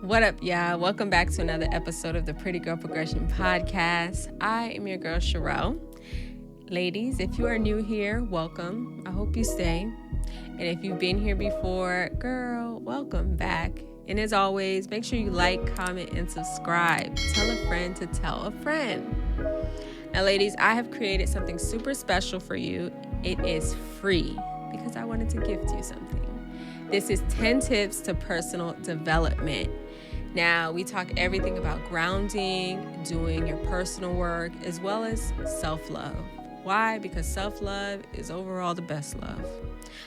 What up, y'all? Welcome back to another episode of the Pretty Girl Progression Podcast. I am your girl, Sherelle. Ladies, if you are new here, welcome. I hope you stay. And if you've been here before, girl, welcome back. And as always, make sure you like, comment, and subscribe. Tell a friend to tell a friend. Now, ladies, I have created something super special for you. It is free because I wanted to gift you something. This is 10 tips to personal development. Now, we talk everything about grounding, doing your personal work, as well as self-love. Why? Because self-love is overall the best love.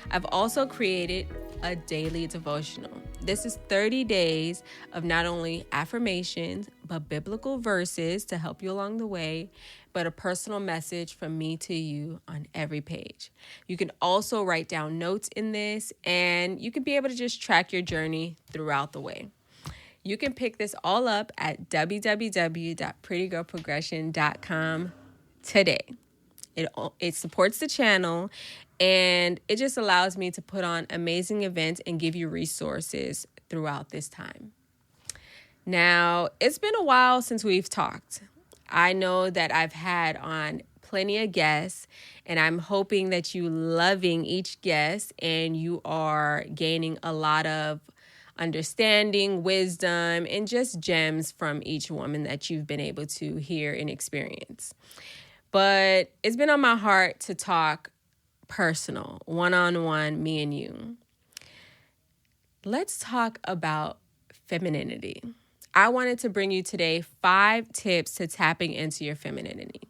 I've also created a daily devotional. This is 30 days of not only affirmations, but biblical verses to help you along the way, but a personal message from me to you on every page. You can also write down notes in this, and you can be able to just track your journey throughout the way. You can pick this all up at www.prettygirlprogression.com today. It supports the channel, and it just allows me to put on amazing events and give you resources throughout this time. Now, it's been a while since we've talked. I know that I've had on plenty of guests, and I'm hoping that you loving each guest and you are gaining a lot of understanding, wisdom, and just gems from each woman that you've been able to hear and experience. But it's been on my heart to talk personal, one-on-one, me and you. Let's talk about femininity. I wanted to bring you today 5 tips to tapping into your femininity.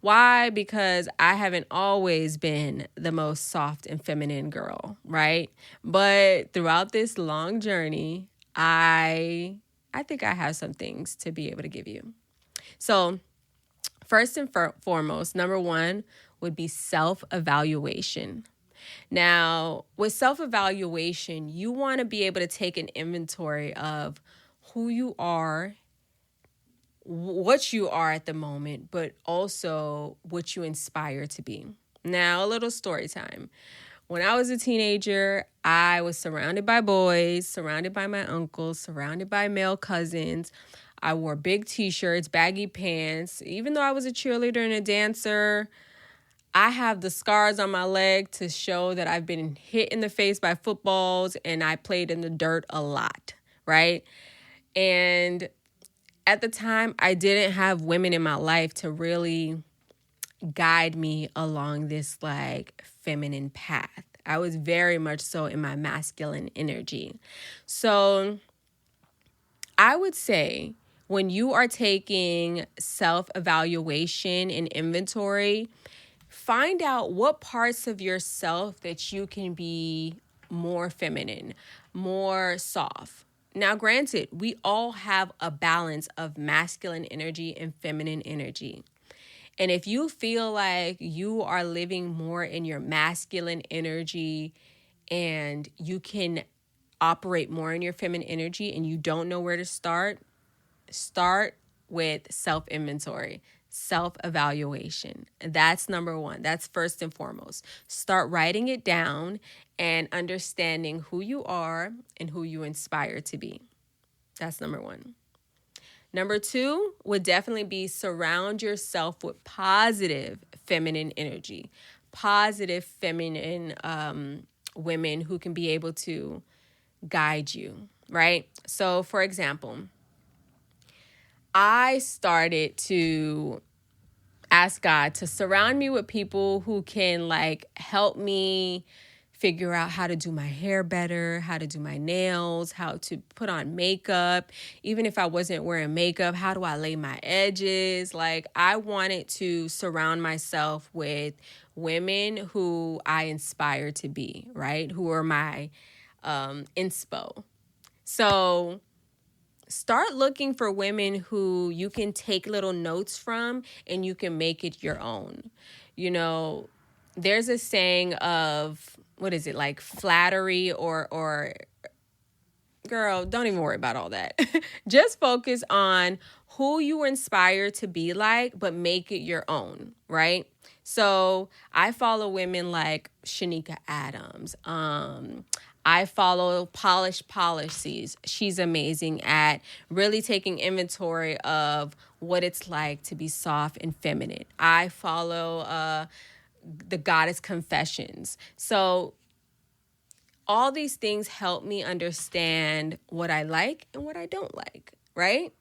Why? Because I haven't always been the most soft and feminine girl, right? But throughout this long journey, I think I have some things to be able to give you. So first and foremost, number 1 would be self-evaluation. Now, with self-evaluation, you want to be able to take an inventory of who you are, what you are at the moment, but also what you inspire to be. Now, a little story time. When I was a teenager, I was surrounded by boys, surrounded by my uncles, surrounded by male cousins. I wore big t-shirts, baggy pants. Even though I was a cheerleader and a dancer, I have the scars on my leg to show that I've been hit in the face by footballs and I played in the dirt a lot, right? And at the time, I didn't have women in my life to really guide me along this feminine path. I was very much so in my masculine energy. So I would say when you are taking self-evaluation and inventory, find out what parts of yourself that you can be more feminine, more soft. Now, granted, we all have a balance of masculine energy and feminine energy. And if you feel like you are living more in your masculine energy and you can operate more in your feminine energy and you don't know where to start with self-inventory, self-evaluation. That's number 1. That's first and foremost. Start writing it down and understanding who you are and who you inspire to be. That's number 1. Number 2 would definitely be surround yourself with positive feminine energy, positive feminine women who can be able to guide you, right? So, for example, I started to ask God to surround me with people who can help me figure out how to do my hair better, how to do my nails, how to put on makeup. Even if I wasn't wearing makeup, how do I lay my edges? I wanted to surround myself with women who I inspire to be, right? Who are my inspo. So start looking for women who you can take little notes from and you can make it your own. You know, there's a saying of, what is it, flattery or girl, don't even worry about all that. Just focus on who you inspire to be like, but make it your own, right? So I follow women like Shanika Adams. I follow Polish Policies. She's amazing at really taking inventory of what it's like to be soft and feminine. I follow the Goddess Confessions. So all these things help me understand what I like and what I don't like, right?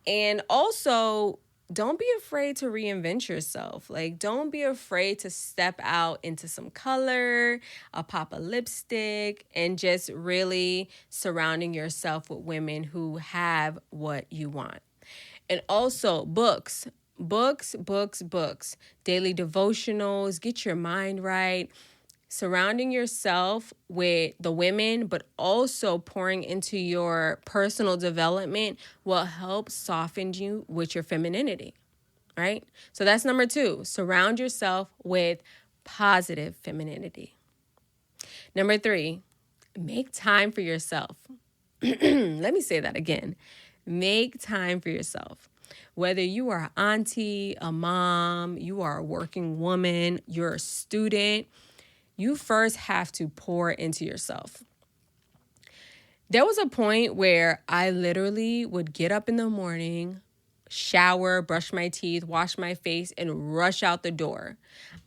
And also, don't be afraid to reinvent yourself. Like, don't be afraid to step out into some color, a pop of lipstick, and just really surrounding yourself with women who have what you want. And also, books. Books, daily devotionals, get your mind right. Surrounding yourself with the women, but also pouring into your personal development will help soften you with your femininity, right? So that's number 2. Surround yourself with positive femininity. Number 3, make time for yourself. Let me say that again. Make time for yourself. Whether you are an auntie, a mom, you are a working woman, you're a student, you first have to pour into yourself. There was a point where I literally would get up in the morning, shower, brush my teeth, wash my face, and rush out the door.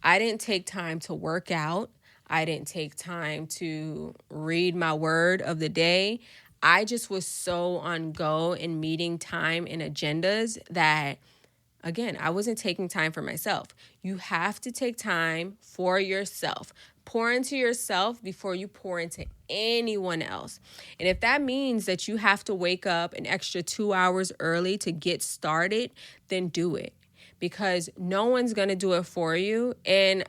I didn't take time to work out. I didn't take time to read my word of the day. I just was so on go and meeting time and agendas that, again, I wasn't taking time for myself. You have to take time for yourself. Pour into yourself before you pour into anyone else. And if that means that you have to wake up an extra 2 hours early to get started, then do it. Because no one's going to do it for you. And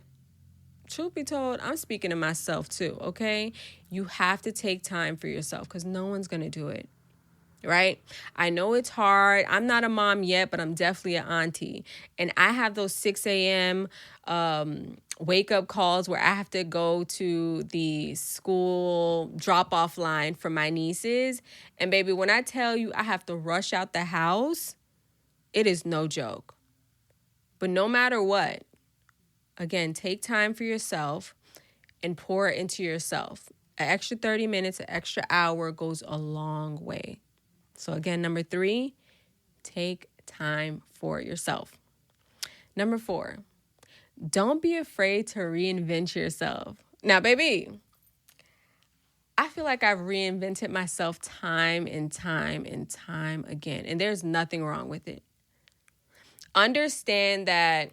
truth be told, I'm speaking to myself too, okay? You have to take time for yourself because no one's going to do it. Right? I know it's hard. I'm not a mom yet, but I'm definitely an auntie. And I have those 6 a.m. Wake up calls where I have to go to the school drop off line for my nieces. And baby, when I tell you I have to rush out the house, it is no joke. But no matter what, again, take time for yourself and pour it into yourself. An extra 30 minutes, an extra hour goes a long way. So again, number 3, take time for yourself. Number 4, don't be afraid to reinvent yourself. Now, baby, I feel like I've reinvented myself time and time and time again, and there's nothing wrong with it. Understand that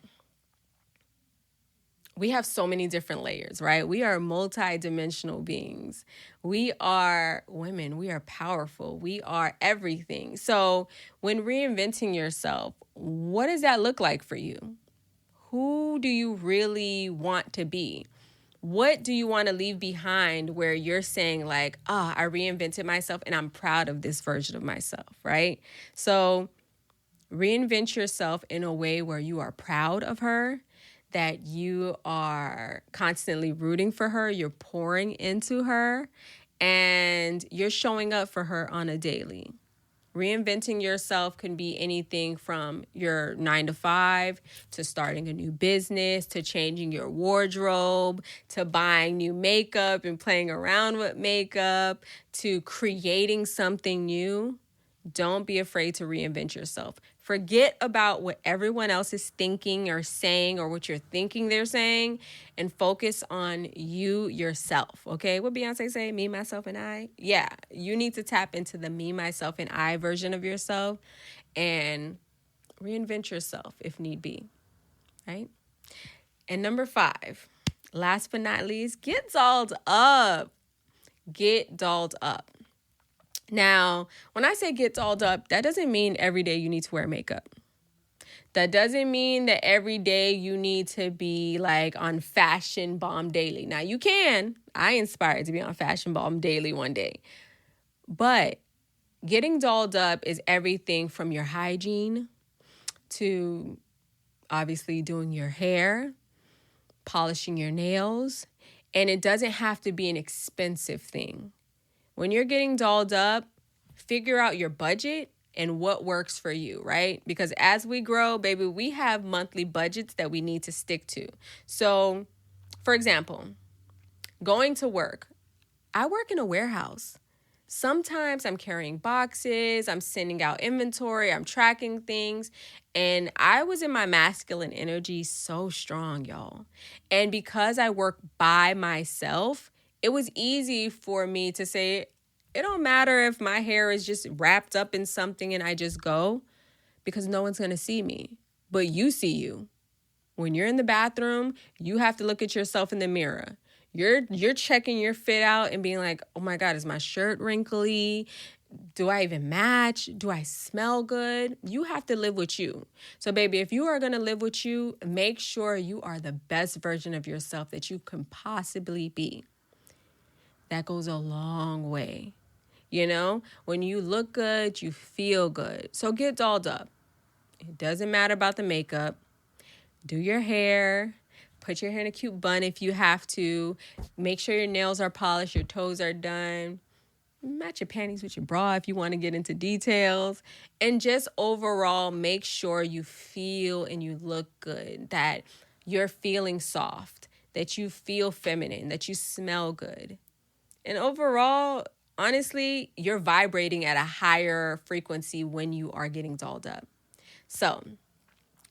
we have so many different layers, right? We are multi-dimensional beings. We are women. We are powerful. We are everything. So when reinventing yourself, what does that look like for you? Who do you really want to be? What do you want to leave behind where you're saying like, I reinvented myself and I'm proud of this version of myself, right? So reinvent yourself in a way where you are proud of her, that you are constantly rooting for her, you're pouring into her, and you're showing up for her on a daily. Reinventing yourself can be anything from your 9 to 5 to starting a new business, to changing your wardrobe, to buying new makeup and playing around with makeup, to creating something new. Don't be afraid to reinvent yourself. Forget about what everyone else is thinking or saying or what you're thinking they're saying and focus on you yourself, okay? What Beyonce say, me, myself, and I? Yeah, you need to tap into the me, myself, and I version of yourself and reinvent yourself if need be, right? And number 5, last but not least, get dolled up. Get dolled up. Now, when I say get dolled up, that doesn't mean every day you need to wear makeup. That doesn't mean that every day you need to be like on Fashion Bomb Daily. Now, you can. I inspired to be on Fashion Bomb Daily one day. But getting dolled up is everything from your hygiene to obviously doing your hair, polishing your nails, and it doesn't have to be an expensive thing. When you're getting dolled up, figure out your budget and what works for you, right? Because as we grow, baby, we have monthly budgets that we need to stick to. So, for example, going to work. I work in a warehouse. Sometimes I'm carrying boxes, I'm sending out inventory, I'm tracking things, and I was in my masculine energy so strong, y'all. And because I work by myself, it was easy for me to say, it don't matter if my hair is just wrapped up in something and I just go, because no one's going to see me, but you see you. When you're in the bathroom, you have to look at yourself in the mirror. You're checking your fit out and being like, oh my God, is my shirt wrinkly? Do I even match? Do I smell good? You have to live with you. So baby, if you are going to live with you, make sure you are the best version of yourself that you can possibly be. That goes a long way. You know, when you look good, you feel good. So get dolled up. It doesn't matter about the makeup. Do your hair. Put your hair in a cute bun if you have to. Make sure your nails are polished, your toes are done. Match your panties with your bra if you want to get into details. And just overall, make sure you feel and you look good, that you're feeling soft, that you feel feminine, that you smell good. And overall, honestly, you're vibrating at a higher frequency when you are getting dolled up. So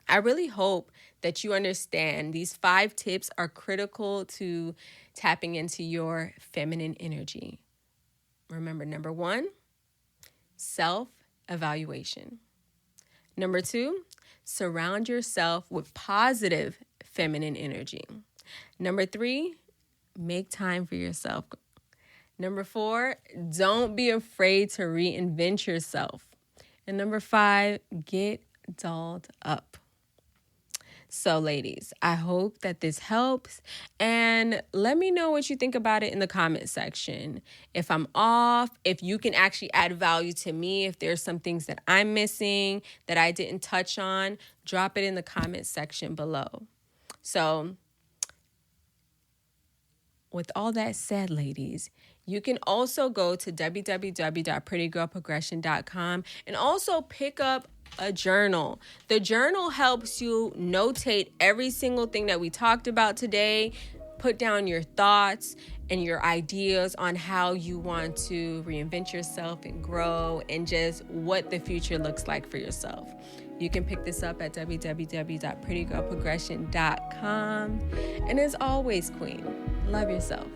I really hope that you understand these 5 tips are critical to tapping into your feminine energy. Remember, number 1, self-evaluation. Number 2, surround yourself with positive feminine energy. Number 3, make time for yourself. Number 4, don't be afraid to reinvent yourself. And number 5, get dolled up. So ladies, I hope that this helps, and let me know what you think about it in the comment section. If I'm off, if you can actually add value to me, if there's some things that I'm missing that I didn't touch on, drop it in the comment section below. So with all that said, ladies, you can also go to www.prettygirlprogression.com and also pick up a journal. The journal helps you notate every single thing that we talked about today, put down your thoughts and your ideas on how you want to reinvent yourself and grow, and just what the future looks like for yourself. You can pick this up at www.prettygirlprogression.com. And as always, queen, love yourself.